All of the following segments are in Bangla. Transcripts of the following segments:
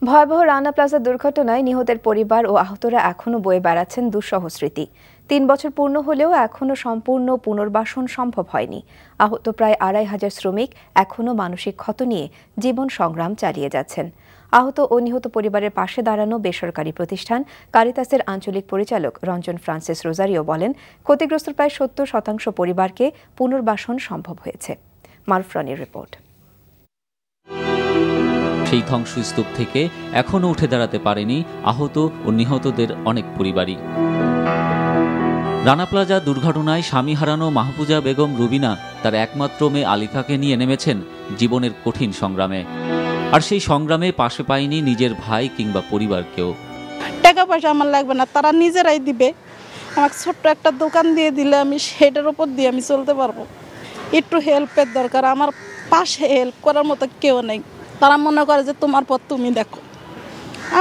ভয়াবহ রানা প্লাজা দুর্ঘটনায় নিহতের পরিবার ও আহতরা এখনও বয়ে বেড়াচ্ছেন দুঃসহ স্মৃতি। ৩ বছর পূর্ণ হলেও এখনও সম্পূর্ণ পুনর্বাসন সম্ভব হয়নি। আহত প্রায় ২৫০০ শ্রমিক এখনও মানসিক ক্ষত নিয়ে জীবন সংগ্রাম চালিয়ে যাচ্ছেন। আহত ও নিহত পরিবারের পাশে দাঁড়ানো বেসরকারি প্রতিষ্ঠান কারিতাসের আঞ্চলিক পরিচালক রঞ্জন ফ্রান্সিস রোজারিও বলেন, ক্ষতিগ্রস্ত প্রায় ৭০% পরিবারকে পুনর্বাসন সম্ভব হয়েছে। মারুফ রানীর রিপোর্ট। সেই ধ্বংসস্তূপ থেকে এখনও উঠে দাঁড়াতে পারেনি আহত ও নিহতদের অনেক পরিবারই। রানা প্লাজা দুর্ঘটনায় স্বামী হারানো মাহফুজা বেগম রুবিনা তার একমাত্র মেয়ে আলিফাকে নিয়ে নেমেছেন জীবনের কঠিন সংগ্রামে। আর সেই সংগ্রামে পাশে পায়নি নিজের ভাই কিংবা পরিবারকেও। টাকা পয়সা আমার লাগবে না, তারা নিজেরাই দিবে। আমাকে ছোট্ট একটা দোকান দিয়ে দিলে আমি সেটার উপর দিয়ে আমি চলতে পারবো। একটু হেল্পের দরকার, আমার পাশে হেল্প করার মতো কেউ নেই। তারা মনে করে যে তোমার পথ তুমি দেখো।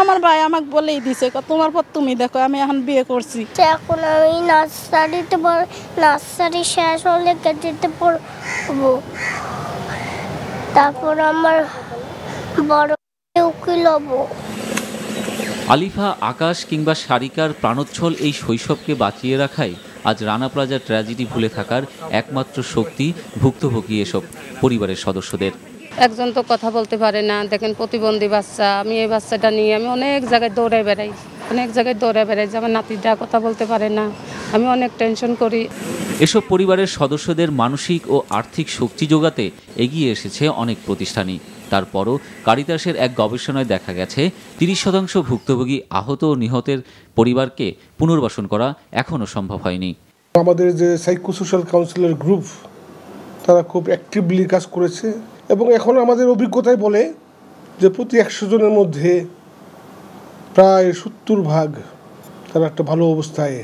আমার ভাই আমাকে বলেই দিছে তোমার পথ তুমি দেখো। আমি এখন বিয়ে করছি, এখন আমি নার্সারি শেষ হলে কেটেতে পড়বো, তারপর আমার বড় উকিল হবো। আলিফা, আকাশ কিংবা সারিকার প্রাণোচ্ছল এই শৈশবকে বাঁচিয়ে রাখাই আজ রানা প্লাজার ট্র্যাজেডি ভুলে থাকার একমাত্র শক্তি ভুক্তভোগী এসব পরিবারের সদস্যদের। একজন তো কথা বলতে পারে না, দেখেন প্রতিবন্ধী বাচ্চা। আমি এই বাচ্চাটা নিয়ে আমি অনেক জায়গায় দৌড়ে বেড়াই, যে আমার নাতিটা কথা বলতে পারে না। আমি অনেক টেনশন করি। এসব পরিবারের সদস্যদের মানসিক ও আর্থিক শক্তি যোগাতে এগিয়ে এসেছে অনেক প্রতিষ্ঠানই। তারপরও কারিতাসের এক গবেষণায় দেখা গেছে ৩০% ভুক্তভোগী আহত ও নিহতের পরিবারকে পুনর্বাসন করা এখনও সম্ভব হয়নি। আমাদের যে সাইকোসোশ্যাল কাউন্সিলর গ্রুপ, তারা খুব অ্যাক্টিভলি কাজ করেছে এবং এখন আমাদের অভিজ্ঞতায় বলে যে প্রতি ১০০ জনের মধ্যে প্রায় ৭০% তারা একটা ভালো অবস্থায়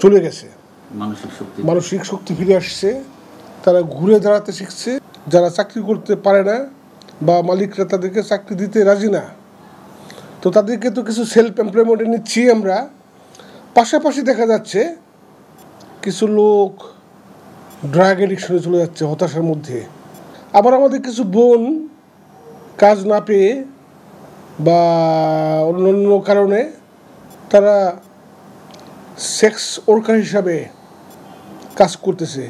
চলে গেছে। মানসিক শক্তি ফিরে আসছে, তারা ঘুরে দাঁড়াতে শিখছে। যারা চাকরি করতে পারে না বা মালিকরা তাদেরকে চাকরি দিতে রাজি না, তো তাদেরকে তো কিছু সেলফ এমপ্লয়মেন্টে নিচ্ছি আমরা। পাশাপাশি দেখা যাচ্ছে কিছু লোক ড্রাগ এডিকশনে চলে যাচ্ছে হতাশার মধ্যে। আবার আমাদের কিছু বোন কাজ না পেয়ে বা অন্যান্য কারণে তারা সেক্স ওয়ার্কার হিসাবে কাজ করতেছে।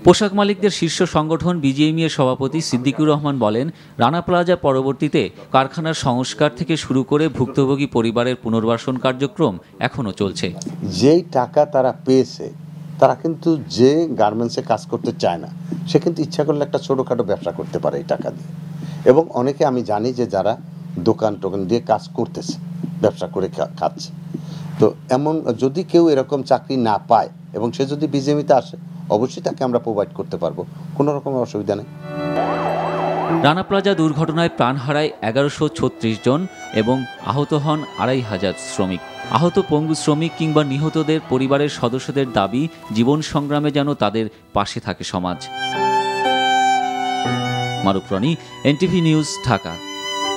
পোশাক মালিকদের শীর্ষ সংগঠন বিজিএমইএ এর সভাপতি সিদ্দিকুর রহমান বলেন, রানা প্লাজা পরবর্তীতে কারখানার সংস্কার থেকে শুরু করে ভুক্তভোগী পরিবারের পুনর্বাসন কার্যক্রম এখনও চলছে। যেই টাকা তারা পেয়েছে, তারা কিন্তু যে গার্মেন্টসে কাজ করতে চায় না, সে কিন্তু ইচ্ছা করলে একটা ছোটোখাটো ব্যবসা করতে পারে এই টাকা দিয়ে। এবং অনেকে আমি জানি যে যারা দোকান টোকান দিয়ে কাজ করতেছে, ব্যবসা করে খাচ্ছে। তো এমন যদি কেউ এরকম চাকরি না পায় এবং সে যদি বিজেপিতে আসে, অবশ্যই তাকে আমরা প্রোভাইড করতে পারবো, কোনো রকমের অসুবিধা নেই। রানা প্লাজা দুর্ঘটনায় প্রাণ হারায় ১১৩৬ জন এবং আহত হন ২৫০০ শ্রমিক। আহত পঙ্গু শ্রমিক কিংবা নিহতদের পরিবারের সদস্যদের দাবি, জীবন সংগ্রামে যেন তাদের পাশে থাকে সমাজ। মারুফ রানী, এনটিভি নিউজ, ঢাকা।